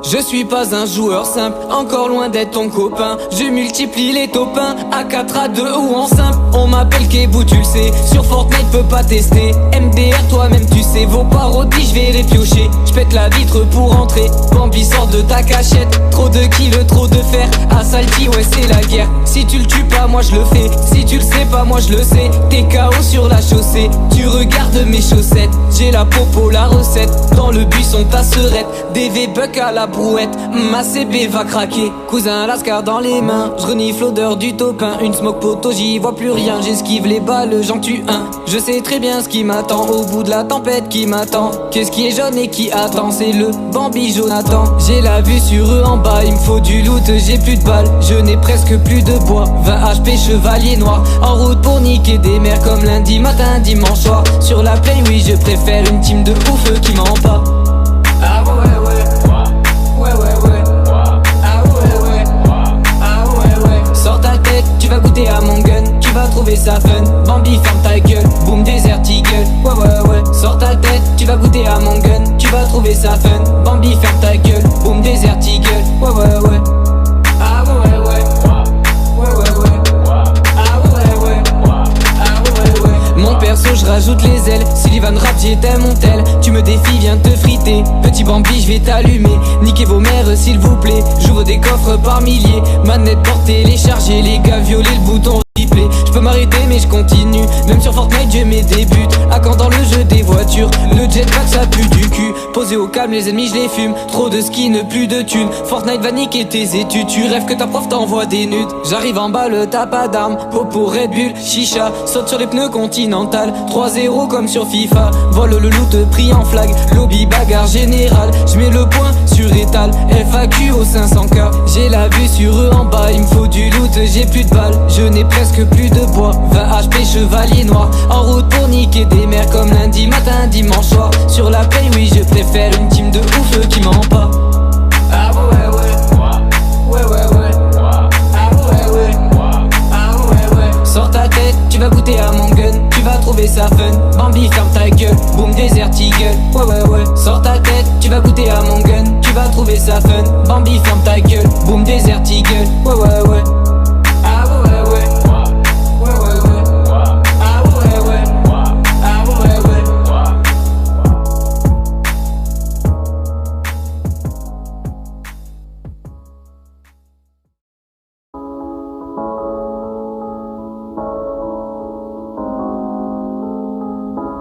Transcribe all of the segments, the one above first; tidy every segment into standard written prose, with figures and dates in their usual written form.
Je suis pas un joueur simple, encore loin d'être ton copain. Je multiplie les topins, à 4, à 2 ou en simple. On m'appelle Kebou, tu le sais, sur Fortnite peut pas tester. MDR toi-même tu sais, vos parodies je vais les piocher. J'pète la vitre pour entrer, Bambi sort de ta cachette. Trop de kills, trop de fer, à Salty ouais c'est la guerre. Si tu le tues pas moi je le fais, si tu le sais pas moi je le sais. T'es KO sur la chaussée, tu regardes mes chaussettes. J'ai la popo, la recette, dans le buisson ta serette. DV buck à la brouette, ma CB va craquer. Cousin lascar dans les mains, je renifle l'odeur du topin. Une smoke poteau, j'y vois plus rien, j'esquive les balles, j'en tue un. Je sais très bien ce qui m'attend, au bout de la tempête qui m'attend. Qu'est-ce qui est jaune et qui attend, c'est le Bambi Jonathan. J'ai la vue sur eux en bas, il me faut du loot, j'ai plus de balles. Je n'ai presque plus de bois, 20 HP chevalier noir. En route pour niquer des mers comme lundi matin, dimanche soir. Sur la play oui je préfère une team de ouf qui ment pas. Ah ouais ouais, ouais ouais ouais, ah ouais ouais, ah ouais ouais. Sors ta tête, tu vas goûter à mon gun, tu vas trouver ça fun. Bambi ferme ta gueule, boom desert eagle, ouais ouais ouais. Sors ta tête, tu vas goûter à mon gun, tu vas trouver ça fun. Bambi ferme ta gueule, boom desert eagle, ouais ouais ouais. Ah ouais ouais, ouais ouais ouais, ah ouais ouais, ah ouais ouais. Mon perso je rajoute les ailes, Sullivan rap j'étais mon tel. Tu me défies, viens te friter, petit Bambi je vais t'allumer. Niquez vos mères s'il vous plaît, j'ouvre des coffres par milliers. Manette pour télécharger, les gars violer le bouton replay. Je peux m'arrêter mais je continue, même sur Fortnite j'ai mes débuts. À quand dans le jeu des voitures, le jetpack ça pue du cul. Posé au calme les ennemis je les fume, trop de skins, plus de thunes. Fortnite va niquer tes études, tu rêves que ta prof t'envoie des nudes. J'arrive en bas, le t'as pas d'armes, popo Red Bull, chicha. Saute sur les pneus continental, 3-0 comme sur FIFA. Vole le loot pris en flag, lobby bagarre générale. J'mets le point sur étal, FAQ au 500k. J'ai la vue sur eux en bas, il me faut du loot, j'ai plus de balles. Je n'ai presque plus de bois, 20 HP chevalier noir. En route pour niquer des mers comme lundi matin, dimanche soir. Sur la play oui je préfère une team de ouf qui ment pas. Ah ouais ouais, ouais ouais ouais, ah ouais ouais, ah ouais ouais. Sors ta tête, tu vas goûter à mon gun, tu vas trouver ça fun. Bambi ferme ta gueule, boom desert eagle, ouais ouais ouais. Sors ta tête, tu vas goûter à mon gun, tu vas trouver ça fun. Bambi ferme ta gueule, boom desert eagle, ouais ouais ouais. Ah ouais ouais, ouais ouais ouais, ah ouais ouais, ah ouais ouais.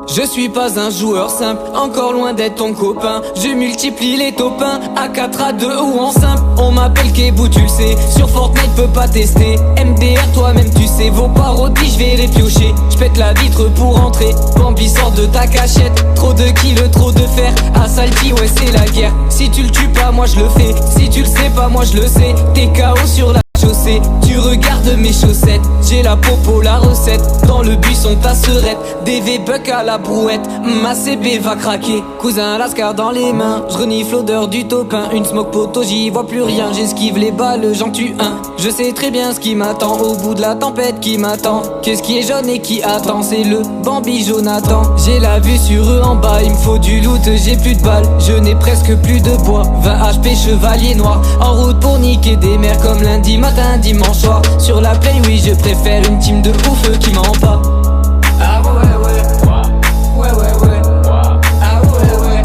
Je suis pas un joueur simple, encore loin d'être ton copain. Je multiplie les topins, à 4, à 2 ou en simple. On m'appelle Kebou, tu le sais, sur Fortnite peut pas tester. MDR toi-même tu sais, vos parodies je vais les piocher. J'pète la vitre pour entrer, Bambi sort de ta cachette. Trop de kills, trop de fer, à Salty ouais c'est la guerre. Si tu le tues pas moi je le fais, si tu le sais pas moi je le sais. T'es KO sur la chaussée, tu regardes mes chaussettes. J'ai la popo, la recette, dans le buisson ta serette. DV buck à la brouette, ma CB va craquer. Cousin lascar dans les mains, je renifle l'odeur du topin. Une smoke poteau, j'y vois plus rien, j'esquive les balles, j'en tue un. Je sais très bien ce qui m'attend, au bout de la tempête qui m'attend. Qu'est-ce qui est jaune et qui attend, c'est le Bambi Jonathan. J'ai la vue sur eux en bas, il me faut du loot, j'ai plus de balles. Je n'ai presque plus de bois, 20 HP chevalier noir. En route pour niquer des mers comme lundi matin, dimanche soir. Sur la play oui je préfère une team de ouf qui ment pas. Ah ouais ouais, ouais ouais ouais, ah ouais ouais,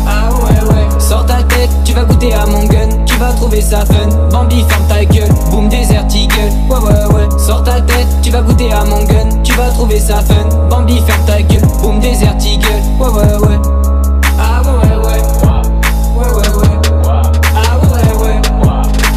ah ouais ouais. Sors ta tête, tu vas goûter à mon gun, tu vas trouver ça fun. Bambi ferme ta gueule, boom desert eagle, ouais ouais ouais. Sors ta tête, tu vas goûter à mon gun, tu vas trouver ça fun. Bambi ferme ta gueule, boom desert eagle, ouais ouais ouais. Ah ouais ouais, ouais ouais ouais, ah ouais ouais,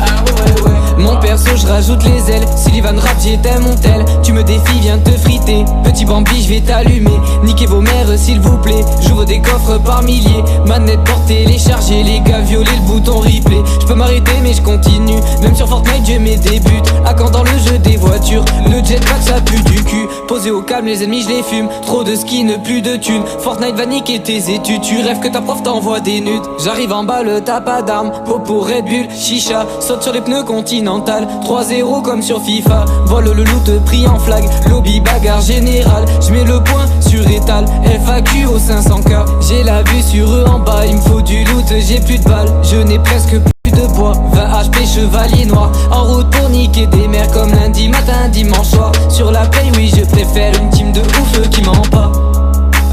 ah ouais ouais. Mon perso je rajoute les ailes, Sullivan rap j'étais mon tel. Tu me défies, viens te friter, petit Bambi je vais t'allumer. Niquez vos mères s'il vous plaît, j'ouvre des coffres par milliers. Manette pour télécharger, les gars violer le bouton replay. Je peux m'arrêter mais je continue, même sur Fortnite j'ai mes débuts. À quand dans le jeu des voitures, le jetpack ça pue du cul. Posé au calme les ennemis je les fume, trop de skins, plus de thunes. Fortnite va niquer tes études, tu rêves que ta prof t'envoie des nudes. J'arrive en bas, le t'as pas d'armes, popo Red Bull, chicha. Saute sur les pneus continental, 3-0 comme sur FIFA. Vole le loot pris en flag, lobby bagarre générale. J'mets le point sur étal, FAQ au 500k. J'ai la vue sur sur eux en bas, il me faut du loot, j'ai plus de balles, je n'ai presque plus de bois. 20 HP chevalier noir, en route pour niquer des mers comme lundi matin, dimanche soir. Sur la play, oui, je préfère une team de ouf qui ment pas.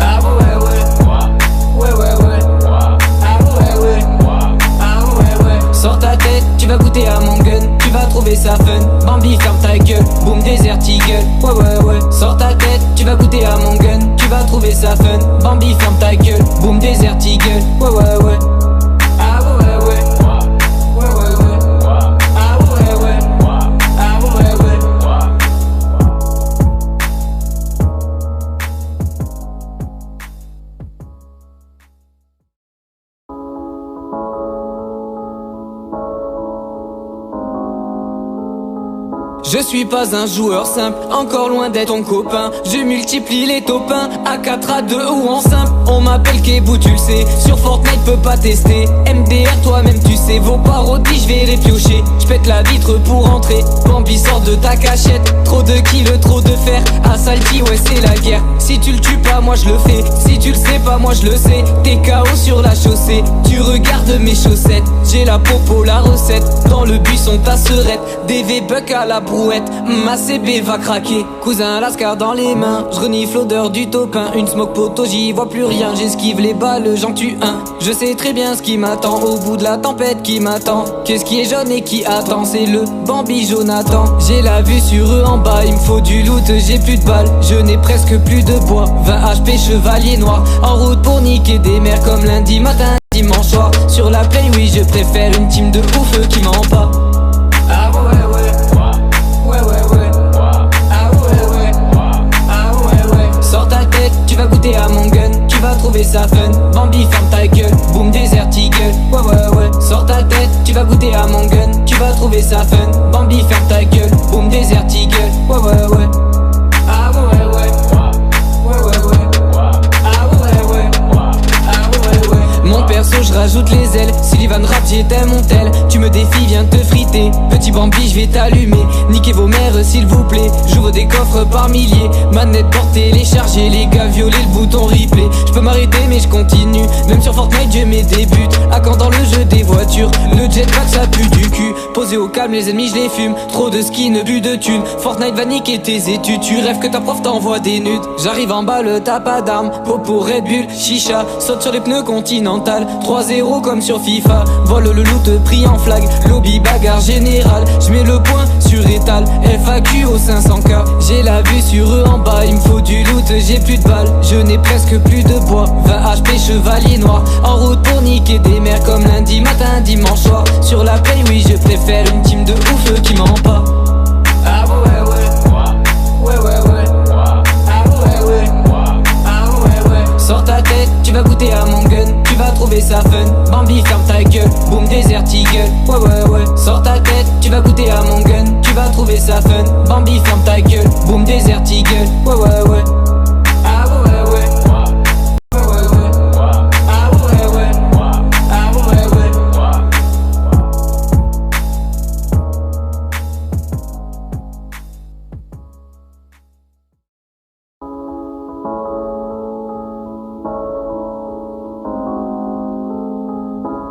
Ah ouais ouais, ouais ouais ouais, ah ouais ouais, ah ouais ouais. Sors ta tête, tu vas goûter à mon gun, tu vas trouver ça fun. Bambi ferme ta gueule, boom Desert Eagle, ouais ouais ouais. Sors ta tête, tu vas goûter à mon gun, tu vas trouver ça fun. Bambi ferme ta gueule, boom Desert Eagle, ouais ouais ouais. Ah ouais ouais, ouais ouais ouais, ah ouais ouais, ah ouais ouais. Je suis pas un joueur simple, encore loin d'être ton copain. Je multiplie les top 1, à 4, à 2 ou en simple. On m'appelle Kebou, tu le sais, sur Fortnite peut pas tester. MDR toi-même tu sais, vos parodies je vais les piocher. J'pète la vitre pour entrer, Bambi sort de ta cachette. Trop de kills, trop de fer, à Salty ouais c'est la guerre. Si tu le tues pas moi je le fais, si tu le sais pas moi je le sais. T'es KO sur la chaussée, tu regardes mes chaussettes. J'ai la popo, la recette, dans le buisson ta serette. DV buck à la brouette, ma CB va craquer. Cousin lascar dans les mains, je renifle l'odeur du topin. Une smoke poteau, j'y vois plus rien, j'esquive les balles, j'en tue un. Je sais très bien ce qui m'attend, au bout de la tempête qui m'attend. Qu'est-ce qui est jaune et qui attend, c'est le Bambi Jonathan. J'ai la vue sur eux en bas, il me faut du loot, j'ai plus de balles, je n'ai presque plus de bois. 20 HP chevalier noir, en route pour niquer des mers comme lundi matin, dimanche soir. Sur la play, oui je préfère une team de ouf qui ment pas. Ah ouais ouais, ouais ouais ouais, ah ouais ouais, ah ouais ouais. Sors ta tête, tu vas goûter à mon gun, tu vas trouver ça fun. Bambi ferme ta gueule, boom Desert Eagle, ouais ouais ouais. Sors ta tête, tu vas goûter à mon gun, tu vas trouver ça fun. Bambi ferme ta gueule, boom Desert Eagle, ouais ouais ouais. Ah ouais ouais, ouais ouais ouais, ah ouais ouais, ah ouais ouais. Mon perso je rajoute les ailes, Sullivan rap j'étais mon tel. Tu me défies, viens te friter, petit Bambi je vais t'allumer. Niquez vos mères s'il vous plaît, j'ouvre des coffres par milliers. Manette portée, téléchargée, les gars violer le bouton replay. Je peux m'arrêter mais je continue, même sur Fortnite je mets des buts. À quand dans le jeu des voitures, le jetpack ça pue du cul. Posé au calme les ennemis je les fume, trop de skins, plus de thunes. Fortnite va niquer tes études, tu rêves que ta prof t'envoie des nudes. J'arrive en balle, t'as pas d'armes, popo Red Bull, chicha. Saute sur les pneus continental, 3-0 comme sur FIFA. Vole le loot pris en flag, lobby bagarre générale. J'mets le point sur étal, FAQ au 500K. J'ai la vue sur eux en bas, il me faut du loot, j'ai plus de balles, je n'ai presque plus de bois. 20 HP chevalier noir, en route pour niquer des mers comme lundi matin, dimanche soir. Sur la play, oui je préfère une team de ouf qui ment pas. Ah ouais ouais, ouais ouais ouais, ah ouais ouais, ah ouais ouais. Sors ta tête, tu vas goûter à mon gun, tu vas trouver ça fun. Bambi ferme ta gueule, boom Desert Eagle, ouais ouais ouais. Sors ta tête, tu vas goûter à mon gun, tu vas trouver ça fun. Bambi ferme ta gueule, boom Desert Eagle, ouais ouais ouais. Ah ouais ouais, ouais ouais ouais, ah ouais ouais, ah ouais ouais.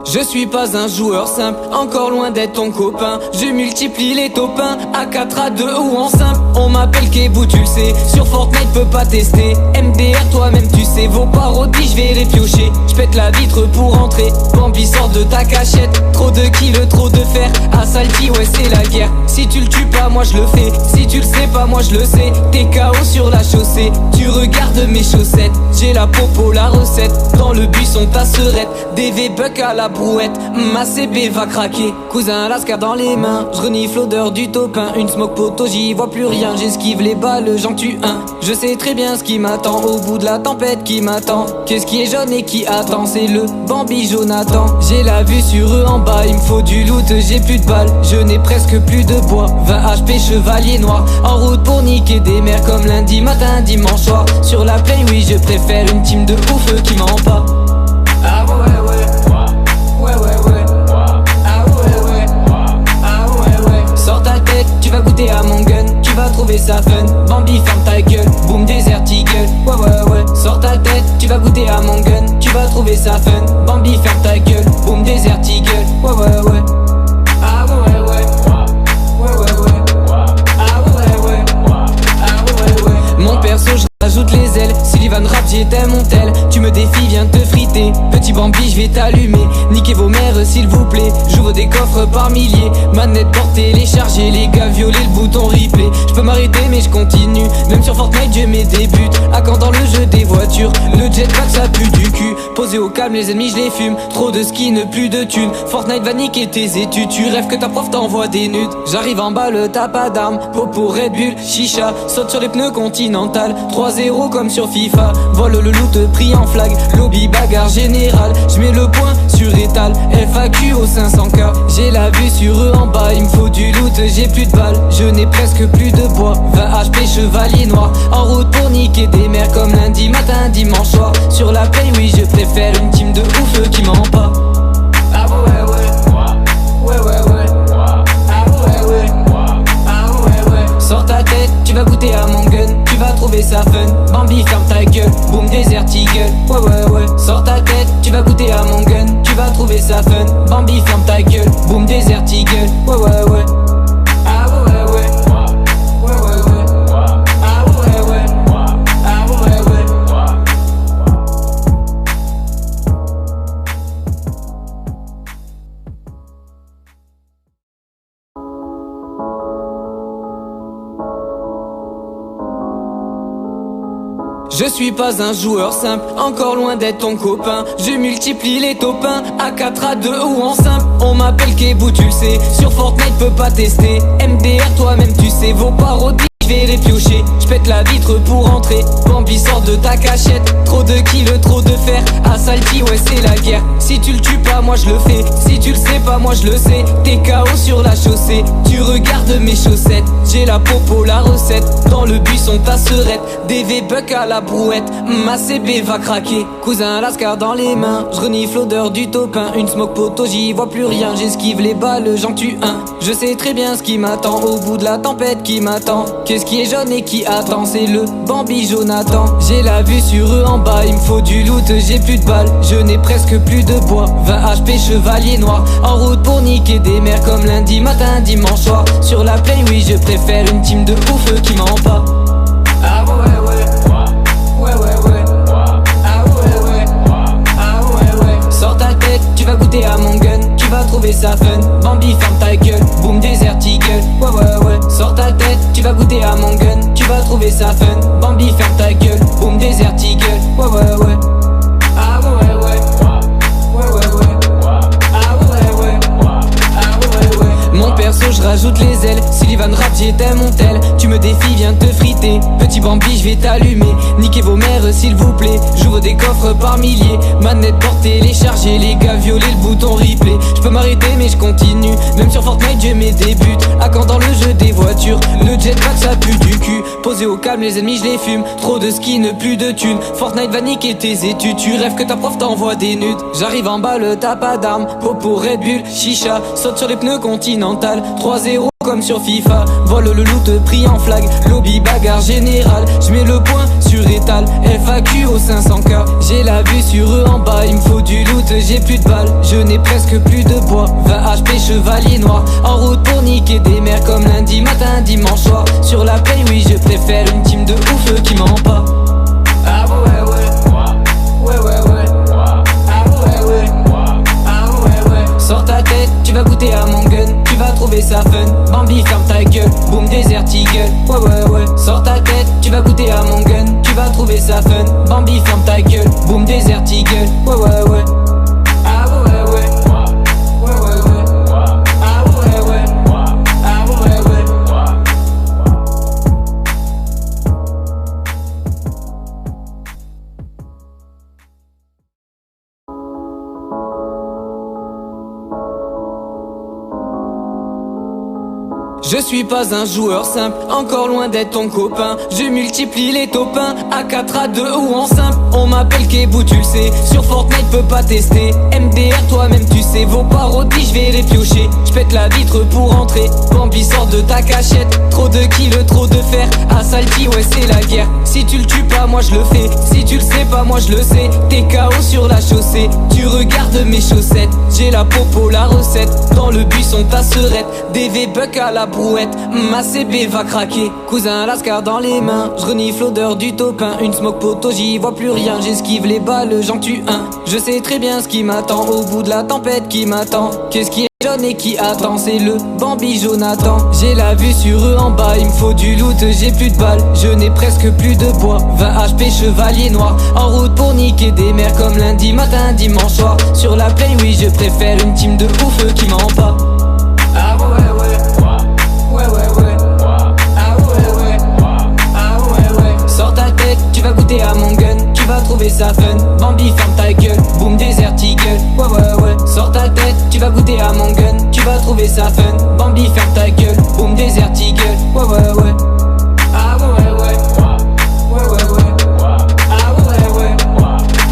Je suis pas un joueur simple, encore loin d'être ton copain. Je multiplie les top 1, à 4, à 2 ou en simple. On m'appelle Kebou, tu le sais, sur Fortnite peut pas tester. MDR toi-même tu sais, vos parodies je vais les piocher. J'pète la vitre pour entrer, Bambi sort de ta cachette. Trop de kills, trop de fer, à Salty ouais c'est la guerre. Si tu le tues pas moi je le fais, si tu le sais pas moi je le sais. T'es KO sur la chaussée, tu regardes mes chaussettes. J'ai la popo, la recette, dans le buisson ta serette. DV buck à la brouette, ma CB va craquer. Cousin lascar dans les mains, je renifle l'odeur du topin. Une smoke poteau, j'y vois plus rien, j'esquive les balles, j'en tue un. Je sais très bien ce qui m'attend, au bout de la tempête qui m'attend. Qu'est-ce qui est jaune et qui attend, c'est le Bambi Jonathan. J'ai la vue sur eux en bas, il me faut du loot, j'ai plus de balles, je n'ai presque plus de bois. 20 HP chevalier noir, en route pour niquer des mers comme lundi matin, dimanche soir. Sur la play, oui je préfère une team de ouf qui ment pas. Ah ouais ouais, ouais ouais ouais, ah ouais ouais, ah ouais ouais. Sors ta tête, tu vas goûter à mon gun, tu vas trouver ça fun. Bambi ferme ta gueule, boom Desert Eagle, ouais ouais ouais. Sors ta tête, tu vas goûter à mon gun, tu vas trouver ça fun. Bambi ferme ta gueule, boum désert eagle. Ouais ouais ouais. Ah ouais ouais ouais. Ouais ouais ouais. Ah ouais ouais. Ah ouais ouais. Mon perso je rajoute les ailes. Sullivan rap j'étais mon tel. Tu me défies viens te friter. Petit Bambi je vais t'allumer. Niquez vos mères s'il vous plaît. J'ouvre des coffres par milliers. Manette porte téléchargée. Les gars violer le bouton replay. Je peux m'arrêter mais je continue. Même sur Fortnite je mets des buts. À quand dans le jeu des voitures. Le jetpack ça pue du cul. Posé au calme les ennemis je les fume. Trop de skins plus de thunes. Fortnite va niquer tes études. Tu rêves que ta prof t'envoie des nudes. J'arrive en bas le t'as pas d'armes. Popo Red Bull chicha. Saute sur les pneus continental. 3-0 comme sur FIFA. Vole le loot pris en flag. Lobby bagarre générale. J'mets le point sur étal. FAQ au 500k. J'ai la vue sur eux en bas. Il me faut du loot, j'ai plus de balles. Je n'ai presque plus de bois. 20 HP chevalier noir. En route pour niquer des mers comme lundi matin, dimanche soir. Sur la play, oui, je préfère une team de ouf qui ment pas. Ah ouais ouais. Ouais ouais ouais. Ah ouais ouais. Ah ouais ouais. Sors ta tête, tu vas goûter à mon gun. Tu vas trouver ça fun. Bambi ferme ta gueule. Boom désert eagle. Ouais ouais ouais. Sors ta tête, tu vas goûter à mon gun. Tu vas trouver ça fun. Bambi ferme ta gueule. Boom désert eagle. Ouais ouais ouais. Ah ouais ouais. Ouais ouais ouais. Ah ouais ouais. Ah ouais ouais. Je suis pas un joueur simple, encore loin d'être ton copain. Je multiplie les topins, à 4, à 2 ou en simple. On m'appelle Kebou, tu le sais, sur Fortnite peut pas tester. MDR toi-même tu sais, vos parodies je vais les piocher. J'pète la vitre pour entrer, Bambi sort de ta cachette. Trop de kills, trop de fer, à Salty ouais c'est la guerre. Si tu le tues pas moi je le fais, si tu le sais pas moi je le sais. T'es KO sur la chaussée, tu regardes mes chaussettes. J'ai la popo, la recette, dans le buisson ta serette. DV buck à la brouette, ma CB va craquer. Cousin lascar dans les mains, je renifle l'odeur du topin. Une smoke poto j'y vois plus rien, j'esquive les balles, j'en tue un. Je sais très bien ce qui m'attend, au bout de la tempête qui m'attend. Qu'est-ce qui est jaune et qui attend, c'est le Bambi Jonathan. J'ai la vue sur eux en bas, il me faut du loot, j'ai plus de balles. Je n'ai presque plus de bois, 20 HP chevalier noir. En route pour niquer des mers comme lundi matin, dimanche soir. Sur la play oui je préfère une team de ouf qui ment pas. Ah ouais ouais. Ouais ouais ouais. Ah ouais ouais. Ah ouais ouais. Sors ta tête, tu vas goûter à mon gun. Tu vas trouver ça fun. Bambi ferme ta gueule. Boom désert eagle. Ouais ouais ouais. Sors ta tête, tu vas goûter à mon gun. Tu vas trouver ça fun. Bambi ferme ta gueule. Boom désert eagle. Ouais ouais ouais. Ah ouais ouais. Ouais ouais ouais. Ah ouais ouais. Ah ouais ouais. Mon perso je rajoute les ailes. Sullivan rap j'étais mon tel. Tu me défies viens te friter. Petit Bambi je vais t'allumer. Niquez vos mères s'il vous plaît. J'ouvre des coffres par milliers. Manette porte téléchargée. Les gars violer le bouton replay. Je peux m'arrêter mais je continue. Même sur Fortnite je mets des buts. À quand dans le jeu des voitures. Le jetpack ça pue du cul. Posé au calme les ennemis je les fume. Trop de skins plus de thunes. Fortnite va niquer tes études. Tu rêves que ta prof t'envoie des nudes. J'arrive en bas le t'as pas d'armes. Popo Red Bull chicha. Saute sur les pneus continental. 3-0 comme sur FIFA. Vole le loot pris en flag. Lobby bagarre générale. J'mets le point sur étal. FAQ au 500k. J'ai la vue sur eux en bas. Il me faut du loot, j'ai plus de balles. Je n'ai presque plus de bois. 20 HP chevalier noir. En route pour niquer des mers comme lundi matin, dimanche soir. Sur la play, oui, je préfère une team de ouf qui ment pas. Ah ouais ouais. Ouais ouais ouais. Ah ouais ouais. Ah ouais ouais. Sors ta tête, tu vas goûter à mon gun. Tu vas trouver ça fun. Bambi ferme ta gueule. Boom désert eagle. Ouais ouais ouais. Sors ta tête, tu vas goûter à mon gun. Tu vas trouver ça fun. Bambi ferme ta gueule. Boom désert eagle. Ouais ouais ouais. Ah ouais ouais. Ouais ouais ouais. Ah ouais ouais. Ah ouais ouais. Je suis pas un joueur simple, encore loin d'être ton copain. Je multiplie les topins, à 4, à 2 ou en simple. On m'appelle Kebou, tu le sais, sur Fortnite peut pas tester. MDR toi-même tu sais, vos parodies je vais les piocher. J'pète la vitre pour entrer, Bambi sort de ta cachette. Trop de kills, trop de fer, à Salty ouais c'est la guerre. Si tu le tues pas moi je le fais, si tu le sais pas moi je le sais. T'es KO sur la chaussée, tu regardes mes chaussettes. J'ai la popo, la recette, dans le buisson ta serette. DV buck à la brouette, ma CB va craquer. Cousin lascar dans les mains, je renifle l'odeur du topin. Une smoke poteau, j'y vois plus rien, j'esquive les balles, j'en tue un. Je sais très bien ce qui m'attend, au bout de la tempête qui m'attend. Qu'est-ce qui est jaune et qui attend, c'est le Bambi Jonathan. J'ai la vue sur eux en bas, il me faut du loot, j'ai plus de balles. Je n'ai presque plus de bois, 20 HP chevalier noir. En route pour niquer des mers comme lundi matin, dimanche soir. Sur la play oui je préfère une team de ouf qui ment pas. Ah ouais ouais, ouais ouais ouais, ah ouais ouais, ah ouais ouais. Sors ta tête, tu vas goûter à mon gun, tu vas trouver ça fun. Bambi ferme ta gueule, boom desert eagle, ouais ouais ouais. Sors ta tête, tu vas goûter à mon gun, tu vas trouver ça fun. Bambi ferme ta gueule, boom desert eagle, ouais ouais ouais. Ah ouais ouais, ouais ouais ouais, ah ouais ouais,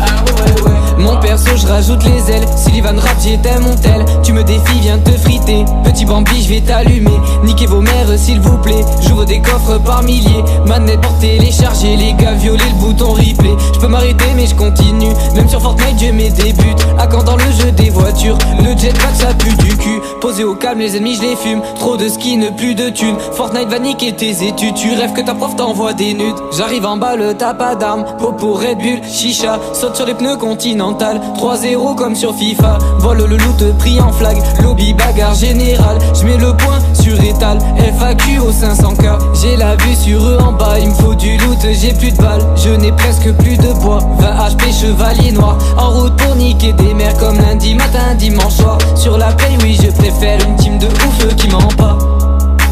ah ouais ouais. Mon perso je rajoute les ailes, Sullivan rap j'étais mon tel. Tu me défies, viens te friter, petit Bambi je vais t'allumer. Niquez vos mères s'il vous plaît, j'ouvre des coffres par milliers. Manette pour télécharger, les gars violer le bouton replay. Je peux m'arrêter mais je continue, même sur Fortnite je mets des buts. À quand dans le jeu des voitures, le jetpack ça pue du cul. Posé au calme les ennemis je les fume, trop de skins, plus de thunes. Fortnite va niquer tes études, tu rêves que ta prof t'envoie des nudes. J'arrive en bas, le t'as pas d'armes, popo Red Bull, chicha. Saute sur les pneus continental, 3-0 comme sur FIFA. Vole le loot pris en flag, lobby bagarre générale. J'mets le point sur étal, FAQ au 500k. J'ai la vue sur eux en bas, il me faut du loot, j'ai plus de balles. Je n'ai presque plus de bois, 20 HP chevalier noir. En route pour niquer des mers comme lundi matin, dimanche soir. Sur la play oui je préfère une team de ouf qui ment pas.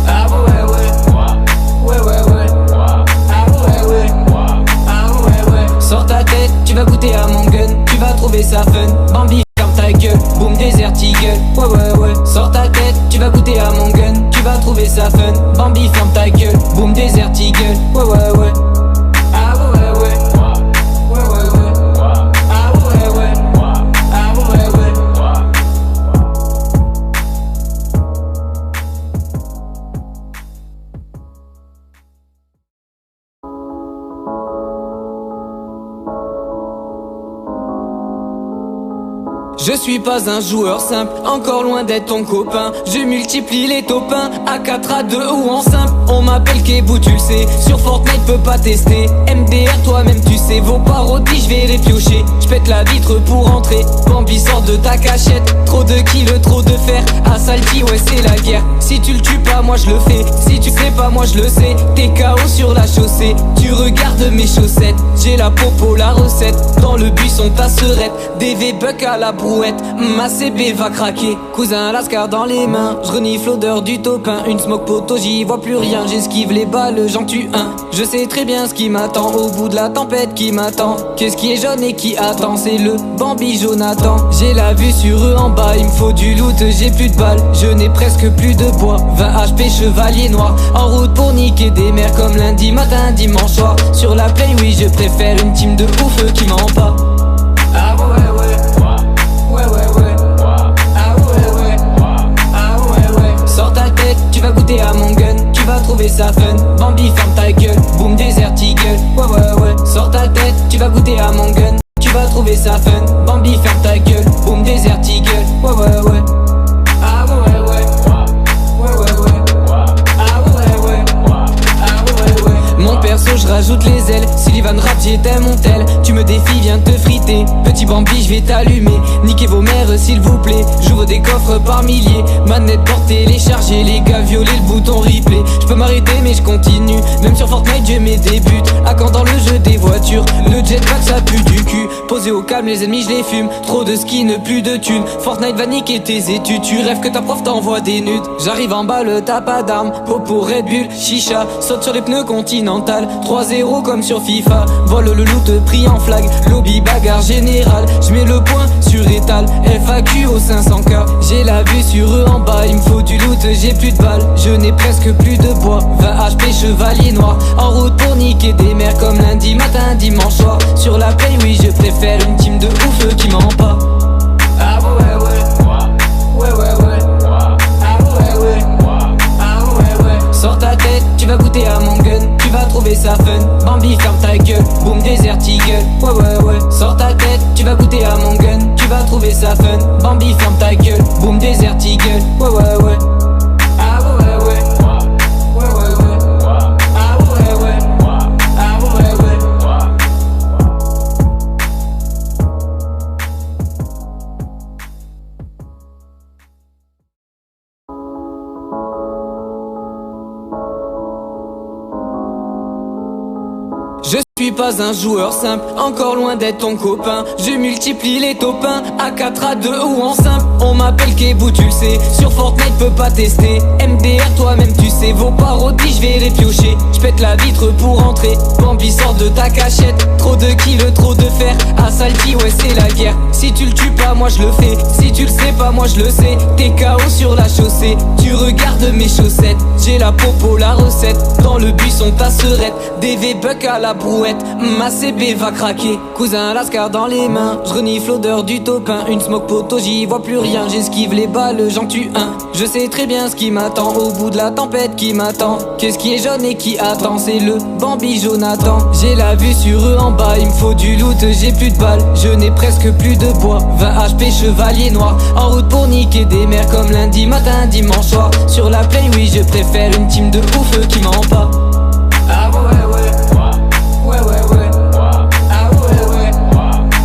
Ah ouais ouais, ouais ouais ouais, ah ouais ouais, ah ouais ouais. Sors ta tête, tu vas goûter à mon gun, tu vas trouver ça fun. Bambi ferme ta gueule, boom desert eagle, ouais ouais ouais. Sors ta tête, tu vas goûter à mon gun, tu vas trouver ça fun. Bambi ferme ta gueule, boom desert eagle, ouais ouais ouais. Ah ouais ouais, ouais ouais ouais, ah ouais ouais, ah ouais ouais. Je suis pas un joueur simple, encore loin d'être ton copain. Je multiplie les topins, à 4, à 2 ou en simple. On m'appelle Kebou, tu le sais, sur Fortnite peut pas tester. MDR toi-même tu sais, vos parodies je vais les piocher. J'pète la vitre pour entrer, Bambi sort de ta cachette. Trop de kills, trop de fer, à Salty ouais c'est la guerre. Si tu le tues pas moi je le fais, si tu sais pas moi je le sais. T'es KO sur la chaussée, tu regardes mes chaussettes. J'ai la popo, la recette, dans le buisson ta serette. DV buck à la brouette, ma CB va craquer. Cousin lascar dans les mains, je renifle l'odeur du topin. Une smoke poteau, j'y vois plus rien, j'esquive les balles, j'en tue un. Je sais très bien ce qui m'attend, au bout de la tempête qui m'attend. Qu'est-ce qui est jaune et qui attend, c'est le Bambi Jonathan. J'ai la vue sur eux en bas, il me faut du loot, j'ai plus de balles. Je n'ai presque plus de bois, 20 HP chevalier noir. En route pour niquer des mers comme lundi matin, dimanche soir. Sur la play oui je préfère une team de ouf qui ment pas. Ah ouais ouais, ouais ouais ouais, ah ouais ouais, ah ouais ouais. Sors ta tête, tu vas goûter à mon gun, tu vas trouver ça fun. Bambi ferme ta gueule, boom desert eagle, ouais ouais ouais. Sors ta tête, tu vas goûter à mon gun, tu vas trouver ça fun. Bambi ferme ta gueule, boom desert eagle, ouais ouais ouais. Ah ouais ouais, ouais ouais ouais, ah ouais ouais, ah ouais ouais. Mon perso je rajoute les ailes, Sullivan rap j'étais mon tel. Tu me défies, viens te friter, petit Bambi je vais t'allumer. Niquez vos mères s'il vous plaît, j'ouvre des coffres par milliers. Manette pour télécharger, les gars violer le bouton replay. Je peux m'arrêter mais je continue, même sur Fortnite je mets des buts. À quand dans le jeu des voitures, le jetpack ça pue du cul. Posé au calme, les ennemis je les fume. Trop de skins, plus de thunes. Fortnite va niquer tes études. Tu rêves que ta prof t'envoie des nudes. J'arrive en bas, le t'as pas d'armes. Popo, Red Bull, chicha. Saute sur les pneus Continental. 3-0 comme sur FIFA. Vole le loot, pris en flag. Lobby, bagarre générale. J'mets le point sur étal. FAQ au 500K. J'ai la vue sur eux en bas. Il me faut du loot, j'ai plus de balles. Je n'ai presque plus de bois. 20 HP, chevalier noir. En route pour niquer des mers comme lundi matin, dimanche soir. Sur la play, oui, je préfère une team de ouf qui ment pas. Ah ouais, ouais. Ouais, ouais, ouais. Ah ouais, ouais. Ah ouais, ouais. Sors ta tête, tu vas goûter à mon gun. Tu vas trouver ça fun. Bambi, ferme ta gueule. Boom, Desert Eagle. Ouais, ouais, ouais. Sors ta tête, tu vas goûter à mon gun. Tu vas trouver ça fun. Bambi, ferme ta gueule. Boom, Desert Eagle. Ouais, ouais, ouais. Ah ouais, ouais. Ouais, ouais, ouais. Ah ouais, ouais. Ah ouais, ouais. Je suis pas un joueur simple, encore loin d'être ton copain. Je multiplie les topins, à 4, à 2 ou en simple. On m'appelle Kebou, tu le sais, sur Fortnite peut pas tester. MDR toi-même tu sais, vos parodies je vais les piocher. J'pète la vitre pour entrer, Bambi sort de ta cachette. Trop de kills, trop de fer, à Salty ouais c'est la guerre. Si tu le tues pas moi je le fais, si tu le sais pas moi je le sais. T'es KO sur la chaussée, tu regardes mes chaussettes. J'ai la popo, la recette, dans le buisson ta serette. DV buck à la brouette, ma CB va craquer. Cousin lascar dans les mains, je renifle l'odeur du topin. Une smoke poteau, j'y vois plus rien, j'esquive les balles, j'en tue un. Je sais très bien ce qui m'attend, au bout de la tempête qui m'attend. Qu'est-ce qui est jaune et qui attend, c'est le Bambi Jonathan. J'ai la vue sur eux en bas, il me faut du loot, j'ai plus de balles. Je n'ai presque plus de bois, 20 HP chevalier noir. En route pour niquer des mers comme lundi matin, dimanche soir. Sur la play, oui je préfère une team de ouf qui ment pas. Ah ouais ouais. Ouais ouais ouais. Ah ouais ouais.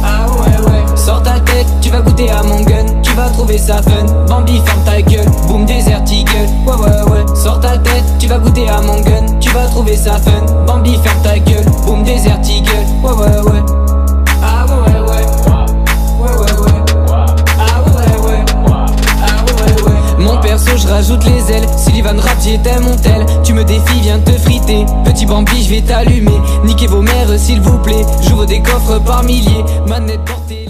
Ah ouais ouais. Sors ta tête, tu vas goûter à mon gun. Tu vas trouver ça fun. Bambi ferme ta gueule. Boom Desert Eagle. Ouais ouais ouais. Sors ta tête, tu vas goûter à mon gun. Tu vas trouver ça fun. Bambi ferme ta gueule. Boom Desert Eagle. Ouais ouais ouais. Ah ouais ouais. Ouais ouais ouais. Ah ouais ouais. Ah ouais ouais. Mon perso je rajoute les ailes. Sullivan rap j'étais mon tel. Tu me défies viens te friter. Petit Bambi je vais t'allumer. Niquez vos mères s'il vous plaît. J'ouvre des coffres par milliers. Manette portée